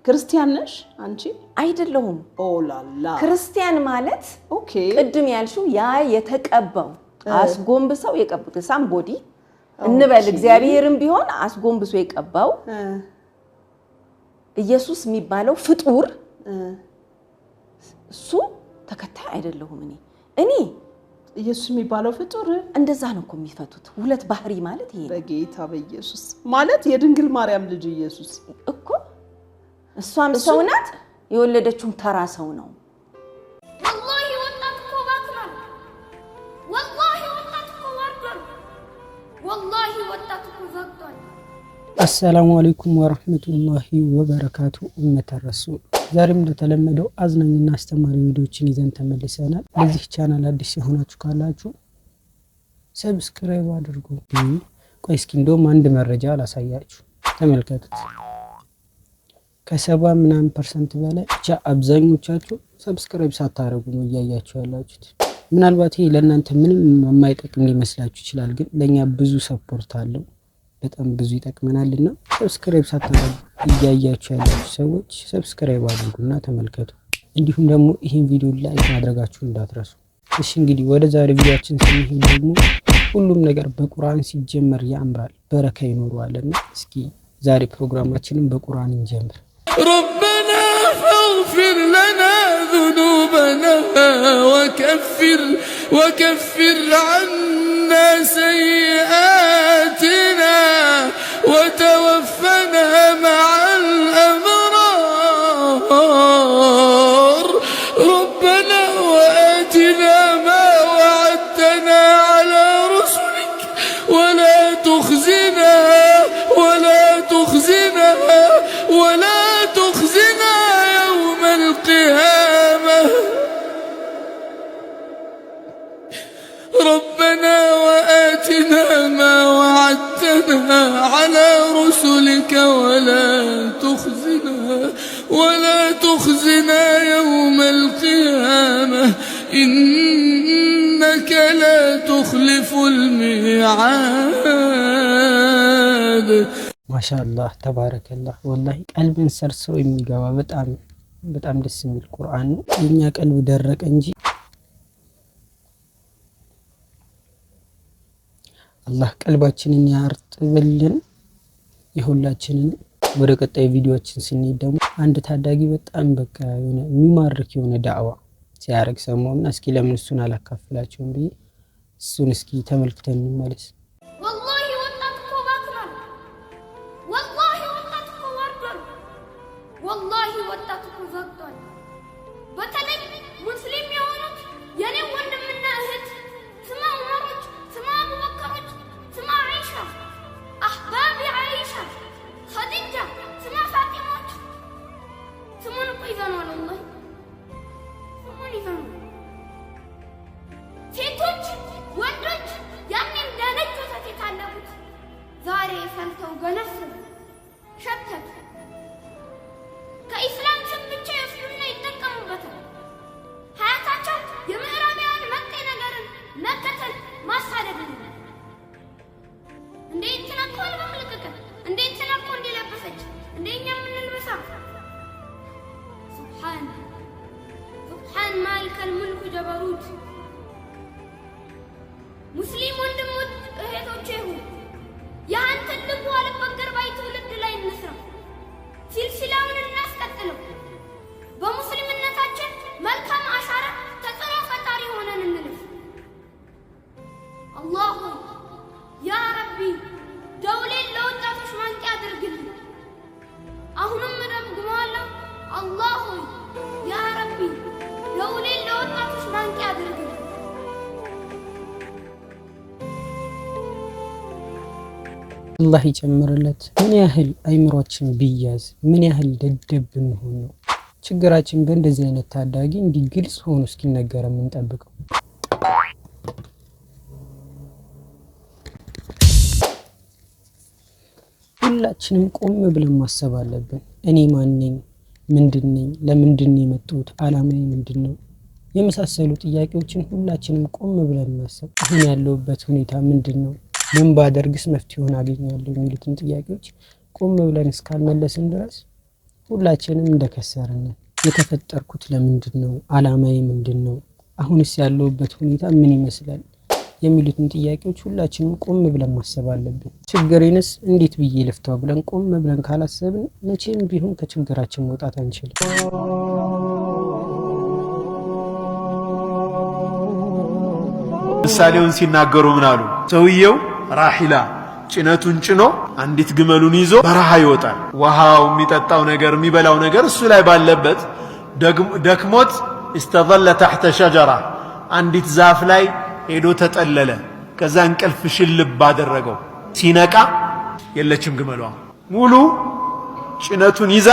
ክርስቲያን ነሽ አንቺ? አይደለሁም። ኦላላ ክርስቲያን ማለት ኦኬ ቅድም ያልሽው ያ የተቀባው አስጎንብሰው የቀቡት ሳምቦዲ እንበል እግዚአብሔርም ቢሆን አስጎንብሶ የቀባው ኢየሱስ የሚባለው ፍጡር እሱ ተከታይ አይደለሁም እኔ ኢየሱስ የሚባለው ፍጡር እንደዛ ነው እኮ የሚፈቱት ሁለት ባህሪ ማለት ይሄ በጌታ በኢየሱስ ማለት የድንግል ማርያም ልጅ ኢየሱስ እኮ እሷም ሰው ናት የወለደችው ተራ ሰው ነው والله ወጣትኮ ባክራል والله ወጣትኮ ወርዷል والله ወጣትኮ ዘግቷል السلام عليكم ورحمة الله وبركاته أمة الرسول ዛሬም እንደተለመደው አዝናኝና አስተማሪ ቪዲዮዎችን ይዘን ተመልሰናል ለዚህ ቻናል አዲስ የሆናችሁ ካላችሁ ሰብስክራይብ አድርጉ ቆይ እስኪ እንደውም አንድ መረጃ አላሳያችሁ ተመልከቱት ከ70% በላይ ብቻ አብዛኞቻችሁ ሰብስክራይብ ሳታረጉ ነው ያያችሁ ያላችሁት ምናልባት ይሄ ለእናንተ ምንም የማይጠቅም ሊመስላችሁ ይችላል ግን ለኛ ብዙ ሰፖርት አለው በጣም ብዙ ይጠቅመናልና ሰብስክራይብ ሳታረጉ ያያችሁ ያላችሁ ሰዎች ሰብስክራይብ አድርጉና ተመልከቱ እንዲሁም ደግሞ ይሄን ቪዲዮ ላይክ ማድረጋችሁ እንዳትረሱ እሺ እንግዲህ ወደ ዛሬ ቪዲዮአችን ስንሄድ ደግሞ ሁሉም ነገር በቁርአን ሲጀመር ያምራል በረካ ይኖርዋልና እስኪ ዛሬ ፕሮግራማችንን በቁርአን እንጀምር ربنا فاغفر لنا ذنوبنا وكفر عنا سيئاتنا وتوفنا مع الأبرار ربنا وآتنا ما وعدتنا على رسلك ولا تخزنا يوم القيامة ربنا وآتنا ما وعدتنا على رسلك ولا تخزنا يوم القيامة إنك لا تخلف الميعاد ما شاء الله تبارك الله والله قلبን ሰርሰው የሚገባ በጣም ደስ የሚል ቁርአን ነው የኛ ቀልብ ደረቀ እንጂ አላህ ቀልባችንን ያርጥብልን የሁላችንን ወደ ቀጣይ ቪዲዮአችን ስንሄድ ደግሞ አንድ ታዳጊ በጣም በቃ የሆነ የሚማርክ የሆነ ዳዕዋ ሲያረግ ሰሞኑን እስኪ ለምን እሱን አላካፍላችሁም ብዬ እሱን እስኪ ተመልክተን እንመለስ والله ወጣትኮ ባክራል والله ወጣትኮ ወርዷል والله ወጣትኮ ዘግቷል በተለይ ሙስሊም የሆኑት የኔ ወንድምና እህት ስማ ዑመሮች ስማ አቡበከሮች ስማ አይሻ አህባቢ አይሻ ኸዲጃ ስማ ፋጢማዎች ስሙን ቆይዘናል والله ስሙን ይዘኑ ሴቶች ወንዶች ያኔ እንደነጭ ወተት የታለቡት ዛሬ ፈልተው ገነሱ ሸተቱ ከኢስላም ስም ብቻ ይወስዱና ይጠቀሙበታል ሀያታቸው የምዕራባውያን መጤ ነገርን መከተል ማሳደድ ነው እንዴት ተነኮል በመልቀቅ እንዴት ተነኮ እንዲለበሰች እንደኛ ምንልበሳ سبحان مالك الملك جبروت ሙስሊም ወንድሞች እህቶቼ ሆይ ያን ትልቁ አለበገር ባይተውልድ ላይ እንስራ ሲልሲላውን እናስቀጥለው በሙስሊምነታችን መልካም አሻራ ተጽዕኖ ፈጣሪ ሆነን እንልፍ አላሁ ያ ረቢ ደውሌን ለወጣቶች ማንቂያ አድርግልኝ አሁንም ደግመዋለሁ አላሁ ያ ረቢ ደውሌን ለወጣቶች ማንቂያ አድርግልኝ አላህ ይጨምርለት ምን ያህል አይምሮችን ቢያዝ ምን ያህል ደደብ እንሆን ነው ችግራችን በእንደዚህ አይነት ታዳጊ እንዲግልጽ ሆኖ እስኪነገር የምንጠብቀው ሁላችንም ቆም ብለን ማሰብ አለብን እኔ ማን ነኝ ምንድነኝ ለምንድነው የመጣሁት ዓላማዬ ምንድነው የመሳሰሉ ጥያቄዎችን ሁላችንም ቆም ብለን ማሰብ አሁን ያለውበት ሁኔታ ምንድነው ምን ባደርግስ መፍትሄውን አገኛለሁ የሚሉትን ጥያቄዎች ቆም ብለን እስካልመለስን ድረስ ሁላችንም እንደከሰርን የተፈጠርኩት ለምንድነው አላማዬ ምንድነው አሁንስ ያለውበት ሁኔታ ምን ይመስላል የሚሉትን ጥያቄዎች ሁላችንም ቆም ብለን ማሰብ አለብን ችግሬንስ እንዴት ብዬ ልፍታው ብለን ቆም ብለን ካላሰብን መቼም ቢሆን ከችግራችን መውጣት አንችልም ምሳሌውን ሲናገሩ ምን አሉ ሰውየው ራሂላ ጭነቱን ጭኖ አንዲት ግመሉን ይዞ በረሃ ይወጣል ውሃው የሚጠጣው ነገር የሚበላው ነገር እሱ ላይ ባለበት ደክሞት استظل تحت شجرة አንዲት ዛፍ ላይ ሄዶ ተጠለለ ከዛ እንቅልፍ ሽልብ አደረገው ሲነቃ የለችም ግመሏ ሙሉ ጭነቱን ይዛ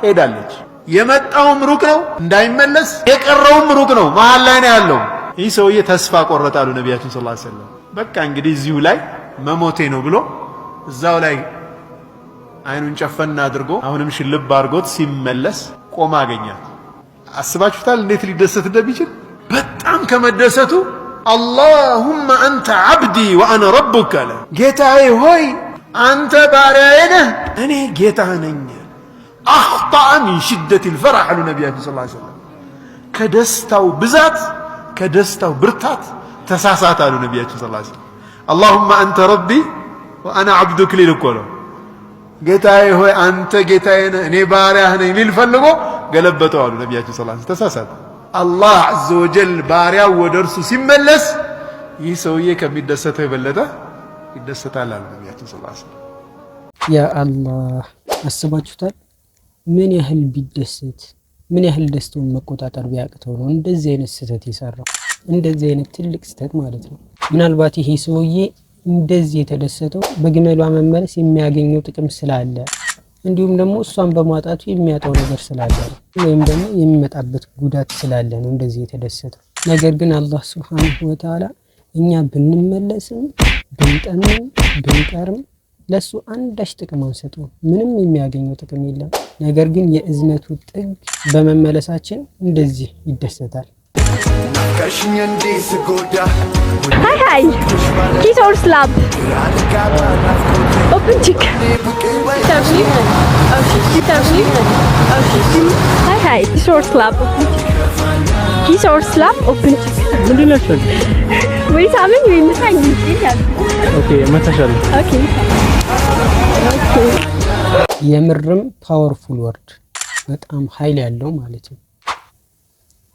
ሄዳለች የመጣውም ሩቅ ነው እንዳይመለስ የቀረውም ሩቅ ነው መሃል ላይ ነው ያለው ይህ ሰውዬ ተስፋ ቆረጣሉ ነብያችን ሰለላሁ ዐለይሂ ወሰለም በቃ እንግዲህ እዚሁ ላይ መሞቴ ነው ብሎ እዛው ላይ አይኑን ጨፈና አድርጎ አሁንም ሽልብ አድርጎት ሲመለስ ቆማ አገኛት አስባችሁታል እንዴት ሊደሰት እንደሚችል በጣም ከመደሰቱ اللهم انت عبدي وانا ربك ጌታዬ ሆይ አንተ ባሪያዬ ነህ እኔ ጌታህ ነኝ اخطا من شده الفرح لنبينا صلى الله عليه وسلم ከደስታው ብዛት ከደስታው ብርታት ተሳሳተ አሉ ነብያችን ሰለላሁ ዐለይሂ ወሰለም اللهم انت ربي وانا عبدك ሊልቆለው ጌታዬ ሆይ አንተ ጌታዬ ነህ እኔ ባሪያህ ነኝ ሊል ፈልጎ ገለበጠው አሉ ነብያችን ሰለላሁ ዐለይሂ ወሰለም ተሳሳተ አላህ عز وجل ባሪያው ወደርሱ ሲመለስ ይህ ሰውዬ ከሚደሰተው የበለጠ ይደሰታል አሉ ነብያችን ሰለላሁ ዐለይሂ ወሰለም ያ አላህ አስባችሁታል ምን ያህል ቢደሰት ምን ያህል ደስታውን መቆጣጠር ቢያቅተው ነው እንደዚህ አይነት ስህተት ይሰራው እንደዚህ አይነት ትልቅ ስህተት ማለት ነው ምናልባት ይሄ ሰውዬ እንደዚህ የተደሰተው በግመሏ መመለስ የሚያገኘው ጥቅም ስላለ እንዲሁም ደግሞ እሷን በማጣቱ የሚያጣው ነገር ስላለ ወይም ደግሞ የሚመጣበት ጉዳት ስላለ ነው እንደዚህ የተደሰተው ነገር ግን አላህ Subhanahu Wa Ta'ala እኛ ብንመለስም ብንጠንም ብንቀርም ለሱ አንዳች ጥቅም አንሰጠው ምንም የሚያገኘው ጥቅም የለም ነገር ግን የእዝነቱ ጥግ በመመለሳችን እንደዚህ ይደሰታል Hi kiss or slap open chick Hi kiss or slap kiss or slap open chick ምንድን ነው እሱ ወይ ሳምን ወይ ምሳኝ ይላል ኦኬ መታሻል ኦኬ የምርም ፓወርፉል ወርድ በጣም ኃይል ያለው ማለት ነው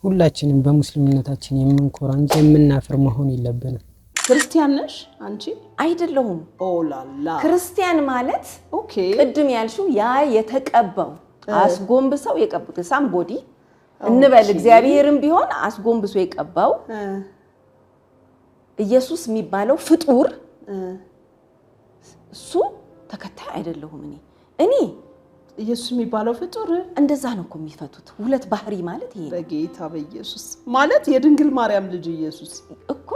ሁላችንም በሙስሊምነታችን የምንኮራ እንጂ የምናፍር መሆን የለብንም ክርስቲያን ነሽ አንቺ አይደለሁም ኦላላ ክርስቲያን ማለት ኦኬ ቅድም ያልሽው ያ የተቀባው አስጎንብሰው የቀቡት ሳምቦዲ እንበል እግዚአብሔርም ቢሆን አስጎንብሶ የቀባው ኢየሱስ የሚባለው ፍጡር እሱ ተከታይ አይደለሁም እኔ ኢየሱስ የሚባለው ፍጡር እንደዛ ነው እኮ የሚፈቱት ሁለት ባህሪ ማለት ይሄ በጌታ በኢየሱስ ማለት የድንግል ማርያም ልጅ ኢየሱስ እኮ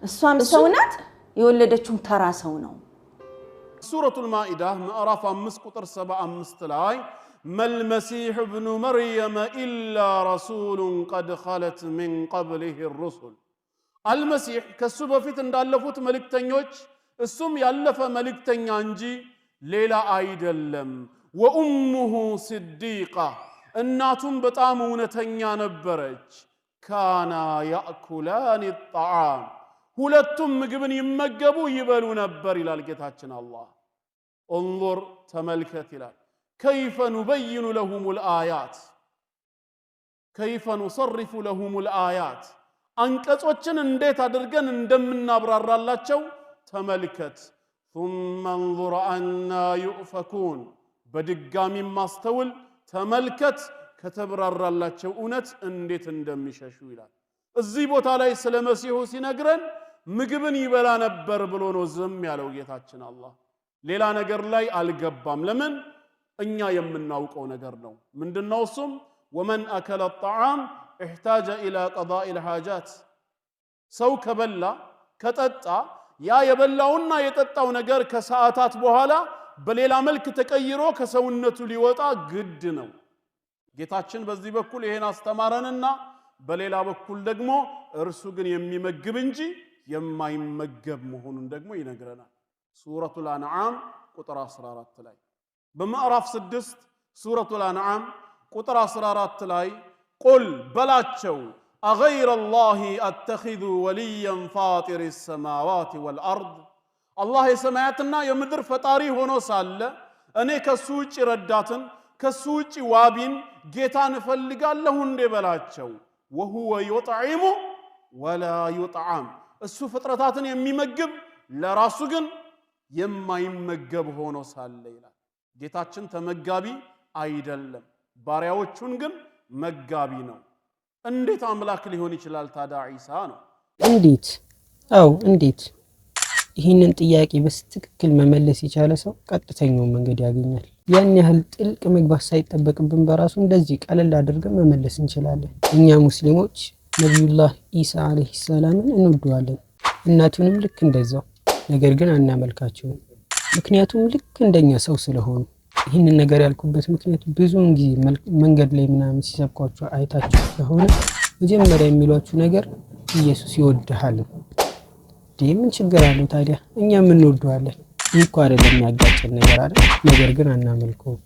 እሷም ሰው ናት የወለደችው ተራ ሰው ነው ሱረቱል ማኢዳ ምዕራፍ 5 ቁጥር 75 ላይ መልመሲህ ኢብኑ መርየም ኢላ ረሱሉን ቀድ ኸለት ሚን ቀብሊሂ الرسل አልመሲህ ከሱ በፊት እንዳለፉት መልእክተኞች እሱም ያለፈ መልእክተኛ እንጂ ሌላ አይደለም ወኡሙሁ ሲዲቃ እናቱም በጣም እውነተኛ ነበረች ካና ያእኩላን الطعام ሁለቱም ምግብን ይመገቡ ይበሉ ነበር ይላል ጌታችን አላህ انظر ተመልከት ይላል كيف نبين لهم الآيات كيف نصرف لهم الآيات አንቀጾችን እንዴት አድርገን እንደምናብራራላቸው ተመልከት ثم انظر أنا يؤفكون በድጋሚ ማስተውል ተመልከት ከተብራራላቸው እውነት እንዴት እንደሚሸሹ ይላል እዚህ ቦታ ላይ ስለ መሲሁ ሲነግረን ምግብን ይበላ ነበር ብሎ ነው ዝም ያለው ጌታችን አላህ ሌላ ነገር ላይ አልገባም ለምን እኛ የምናውቀው ነገር ነው ምንድነው እሱም ومن أكل الطعام احتاج إلى قضاء الحاجات ሰው ከበላ ከጠጣ ያ የበላውና የጠጣው ነገር ከሰዓታት በኋላ በሌላ መልክ ተቀይሮ ከሰውነቱ ሊወጣ ግድ ነው ጌታችን በዚህ በኩል ይሄን አስተማረንና በሌላ በኩል ደግሞ እርሱ ግን የሚመግብ እንጂ የማይመገብ መሆኑን ደግሞ ይነግረናል ሱረቱል አንዓም ቁጥር 14 ላይ በምዕራፍ 6 ሱረቱል አንዓም ቁጥር 14 ላይ ቁል በላቸው አገይረ አላህ አተኺዙ ወልያን ፋጢር ሰማዋት ወልአርድ አላህ የሰማያትና የምድር ፈጣሪ ሆኖ ሳለ እኔ ከሱ ውጭ ረዳትን ከሱ ውጭ ዋቢን ጌታን እፈልጋለሁ እንዴ በላቸው ወሁወ ዩጥዒሙ ወላ ዩጥዓም እሱ ፍጥረታትን የሚመግብ ለራሱ ግን የማይመገብ ሆኖ ሳለ ይላል። ጌታችን ተመጋቢ አይደለም፣ ባሪያዎቹን ግን መጋቢ ነው። እንዴት አምላክ ሊሆን ይችላል ታዲያ ዒሳ ነው? እንዴት? አው እንዴት? ይህንን ጥያቄ በትክክል መመለስ የቻለ ሰው ቀጥተኛውን መንገድ ያገኛል። ያን ያህል ጥልቅ መግባት ሳይጠበቅብን በራሱ እንደዚህ ቀለል አድርገን መመለስ እንችላለን። እኛ ሙስሊሞች ነብዩላህ ኢሳ አለይሂ ሰላምን እንወደዋለን፣ እናቱንም ልክ እንደዛው። ነገር ግን አናመልካቸውም፣ ምክንያቱም ልክ እንደኛ ሰው ስለሆኑ። ይህንን ነገር ያልኩበት ምክንያት ብዙውን ጊዜ መንገድ ላይ ምናምን ሲሰብኳቸው አይታችሁ ከሆነ መጀመሪያ የሚሏችሁ ነገር ኢየሱስ ይወድሃል። ምን ችግር አለው ታዲያ? እኛም እንወደዋለን። እንኳን አይደለም ያጋጨን ነገር አይደል? ነገር ግን አናመልከውም።